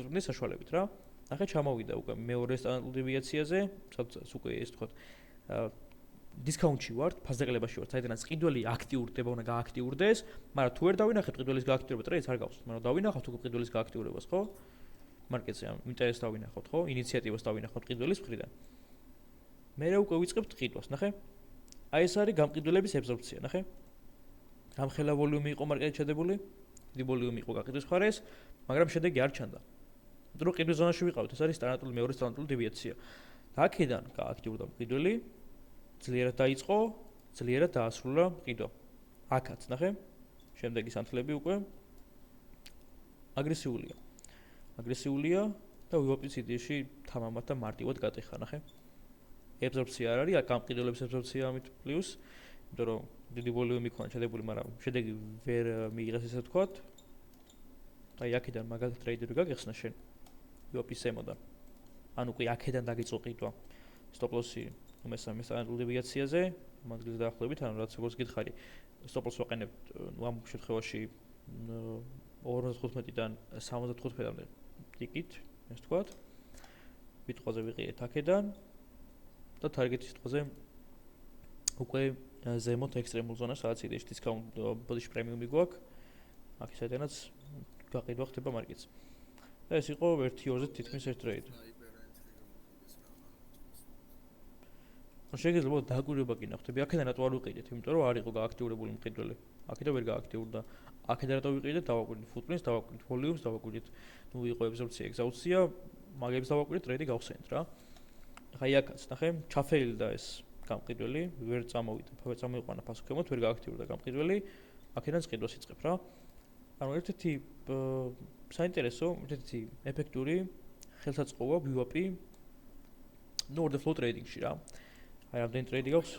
ზრდის საშუალებით რა. ნახე ჩამოვიდა უკვე მეორე სტანდარტულ დევიაციაზე, სადაც უკვე ეს თქვა დისკაუნტში ვართ, ფასდაყელებაში ვართ, საიდანაც ყიდველი აქტიურდება, უნდა გააქტიურდეს, მაგრამ თუ ვერ დავინახეთ ყიდველის გააქტიურება, ტრეიდს არ გავხსნით, მაგრამ დავინახავთ უკვე ყიდველის გააქტიურებას, ხო? მარკეტზე ამ ინტერესს დავინახავთ, ხო? ინიციატივას დავინახავთ ყიდველის მხრიდან. მერე უკვე ვიწყებთ ყიდვას, ნახე? აი ეს არის გამყიდველების აბსორბცია, ნახე? ამხელა ვოლიუმი იყო მარკეტში შედებული, დიდი ვოლიუმი იყო გაყიდვის მხარეს, მაგრამ შედეგი არ ჩანდა. იმიტომ რომ ყიდვის ზონაში ვიყავით, ეს არის სტანდარტული მეორე სტანდარტული დევიაცია. და აქედან გააქტიურდა ყიდველი, ძლიერად დაიწყო, ძლიერად დაასრულა ყიდვა. აქაც, ნახე? შემდეგი სანთლები უკვე აგრესიულია. აგრესიულია და ვიპის იდეაში თამამად და მარტივად გატეხა, ნახე? აბსორბცია არ არის, გამყიდველების აბსორბცია ამით პლუს, იმიტომ რომ დიდი ვოლიუმი ქონა შედებული, მაგრამ შედეგი ვერ მიიღეს ესე ვთქვათ. აი აქედან მაგალითად ტრეიდერი გაგეხსნა შენ ვიპის ემოდან. ანუ კი აქედან დაგიწყო ყიდვა. სტოპ-ლოსი მესამე სტანდარტულ დევიაციაზე, მანძილზე დაახლოებით, ანუ რაც როგორც გითხარი, სტოპ-ლოს ვაყენებთ, ნუ ამ შემთხვევაში 55-დან 75-მდე ტიკით, ეს ვთქვათ. ვიტყვაზე ვიყიეთ აქედან და თარგეტის სიტყვაზე უკვე ზემოთ ექსტრემულ ზონას, სადაც იდეაში დისკაუნტ ბოდიში პრემიუმი გვაქვს. აქ საიდანაც გაყიდვა ხდება მარკეტს. და ეს იყო 1-2-ზე თითქმის ერთ ტრეიდი. შეიძლება დააკვირვება კი ნახტები. აქედან რატო არ ვიყიდეთ? იმიტომ რომ არ იყო გააქტიურებული მყიდველი. აქედან ვერ გააქტიურდა. აქედან რატო ვიყიდეთ? დავაკვირდით ფუტპრინტს, დავაკვირდით ვოლიუმს, დავაკვირდით ნუ იყო აბსორბცია, ეგზაუცია, მაგებს დავაკვირდით, ტრეიდი გავხსენით რა. ახლა აი აქაც ნახე, ჩაფეილდა ეს გამყიდველი, ვერ წამოვიდა, წამოიყვანა ფასუქემოთ, ვერ გააქტიურდა გამყიდველი. აქედან ყიდვას იწყებ რა. ანუ ერთ-ერთი საინტერესო, ერთ-ერთი ეფექტური ხელსაწყოა VWAP ნუ ორდერ ფლოუ ტრეიდინგში რა. აი ამდენი ტრეიდი გაქვს